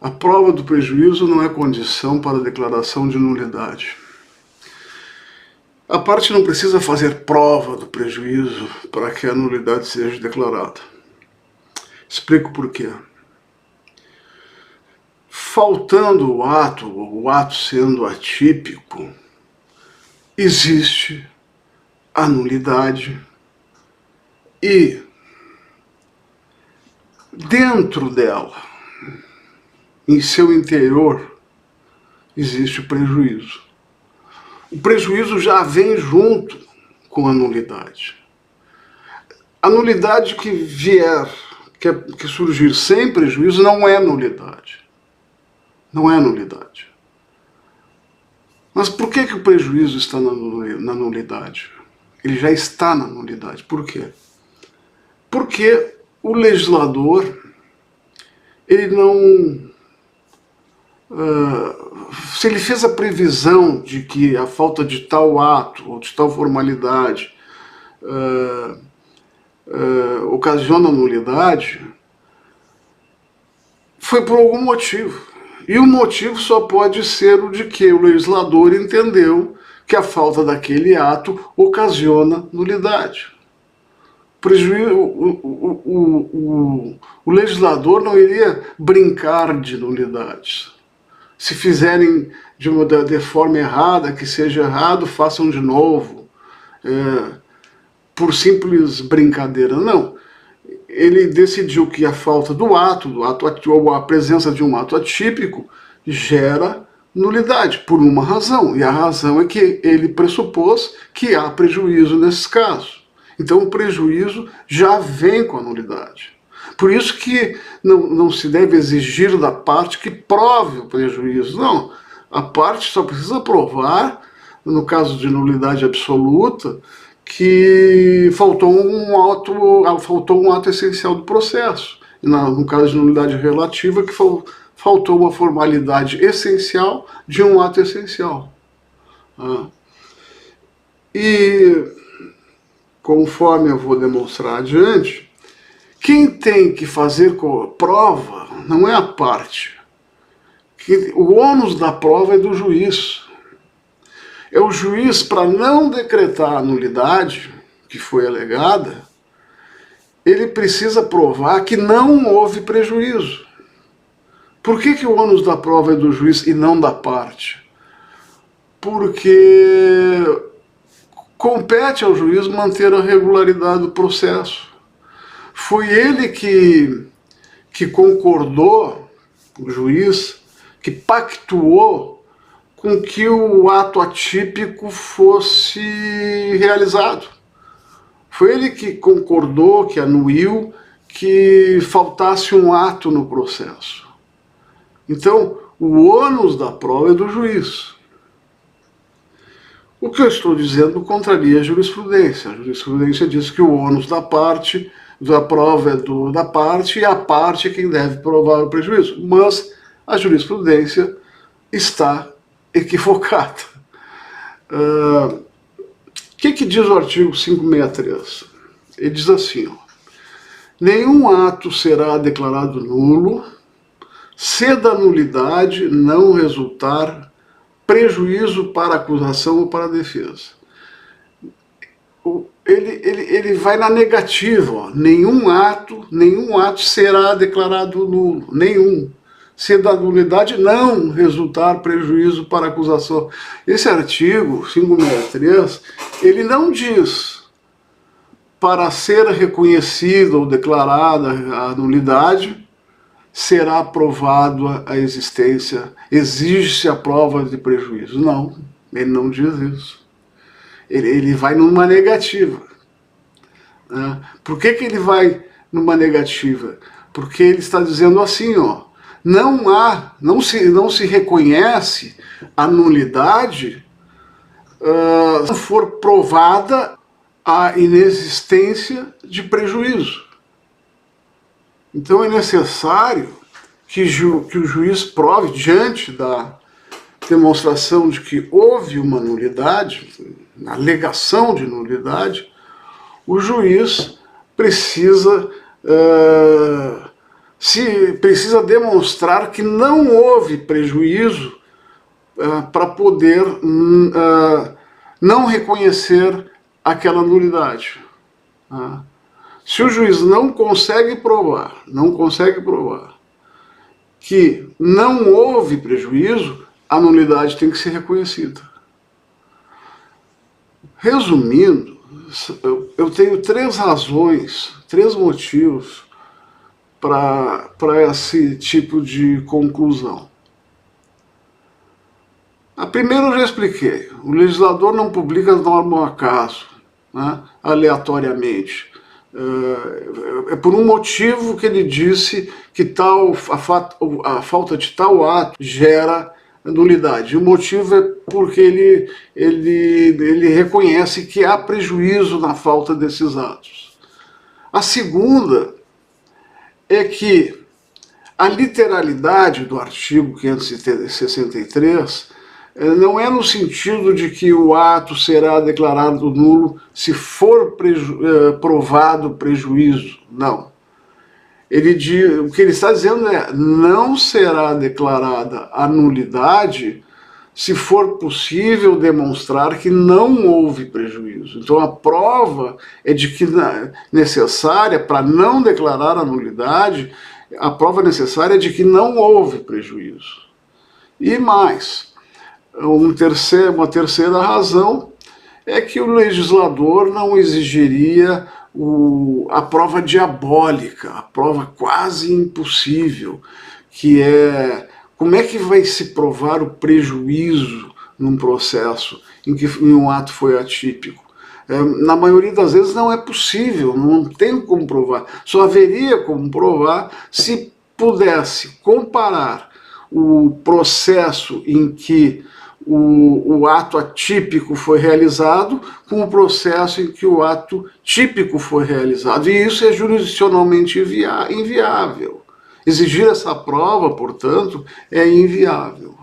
A prova do prejuízo não é condição para a declaração de nulidade. A parte não precisa fazer prova do prejuízo para que a nulidade seja declarada. Explico por quê. Faltando o ato sendo atípico, existe a nulidade e dentro dela, em seu interior, existe o prejuízo. O prejuízo já vem junto com a nulidade. A nulidade que vier, que surgir sem prejuízo, não é nulidade. Não é nulidade. Mas por que o prejuízo está na nulidade? Ele já está na nulidade. Por quê? Porque o legislador, ele não... se ele fez a previsão de que a falta de tal ato ou de tal formalidade ocasiona nulidade, foi por algum motivo. E o motivo só pode ser o de que o legislador entendeu que a falta daquele ato ocasiona nulidade. O legislador não iria brincar de nulidades. Se fizerem de forma errada, que seja errado, façam de novo, por simples brincadeira. Não. Ele decidiu que a falta do ato ou a presença de um ato atípico gera nulidade, por uma razão. E a razão é que ele pressupôs que há prejuízo nesses casos. Então o prejuízo já vem com a nulidade. Por isso que não se deve exigir da parte que prove o prejuízo. Não, a parte só precisa provar, no caso de nulidade absoluta, que faltou um ato essencial do processo. E no caso de nulidade relativa, que faltou uma formalidade essencial de um ato essencial. E, conforme eu vou demonstrar adiante, quem tem que fazer prova não é a parte. O ônus da prova é do juiz. É o juiz, para não decretar a nulidade que foi alegada, ele precisa provar que não houve prejuízo. Por que o ônus da prova é do juiz e não da parte? Porque compete ao juiz manter a regularidade do processo. Foi ele que concordou, o juiz, que pactuou com que o ato atípico fosse realizado. Foi ele que concordou, que anuiu, que faltasse um ato no processo. Então, o ônus da prova é do juiz. O que eu estou dizendo contraria a jurisprudência. A jurisprudência diz que o ônus da prova é da parte e a parte é quem deve provar o prejuízo. Mas a jurisprudência está equivocada. O que diz o artigo 563? Ele diz assim, nenhum ato será declarado nulo se da nulidade não resultar prejuízo para a acusação ou para a defesa. Ele vai na negativa, nenhum ato será declarado nulo, nenhum. Se da nulidade não resultar prejuízo para a acusação. Esse artigo 563, ele não diz para ser reconhecida ou declarada a nulidade, será provado a existência, exige-se a prova de prejuízo. Não, ele não diz isso. Ele vai numa negativa. Por que ele vai numa negativa? Porque ele está dizendo assim, não se reconhece a nulidade se for provada a inexistência de prejuízo. Então é necessário que o juiz prove, diante da demonstração de que houve uma nulidade, na alegação de nulidade, o juiz precisa se precisa demonstrar que não houve prejuízo para poder não reconhecer aquela nulidade. Se o juiz não consegue provar que não houve prejuízo, a nulidade tem que ser reconhecida. Resumindo, eu tenho 3 razões, 3 motivos para esse tipo de conclusão. A primeira eu já expliquei. O legislador não publica as normas ao acaso, né, aleatoriamente. É por um motivo que ele disse que a falta de tal ato gera nulidade. O motivo é porque ele reconhece que há prejuízo na falta desses atos. A segunda é que a literalidade do artigo 563 não é no sentido de que o ato será declarado nulo se for provado prejuízo, não. O que ele está dizendo é: não será declarada a nulidade se for possível demonstrar que não houve prejuízo. Então a prova é de que necessária para não declarar a nulidade, a prova necessária é de que não houve prejuízo. E mais, uma terceira razão é que o legislador não exigiria a prova diabólica, a prova quase impossível, que é como é que vai se provar o prejuízo num processo em que um ato foi atípico. Na maioria das vezes não é possível, não tem como provar. Só haveria como provar se pudesse comparar o processo em que o ato atípico foi realizado com o processo em que o ato típico foi realizado. E isso é jurisdicionalmente inviável. Exigir essa prova, portanto, é inviável.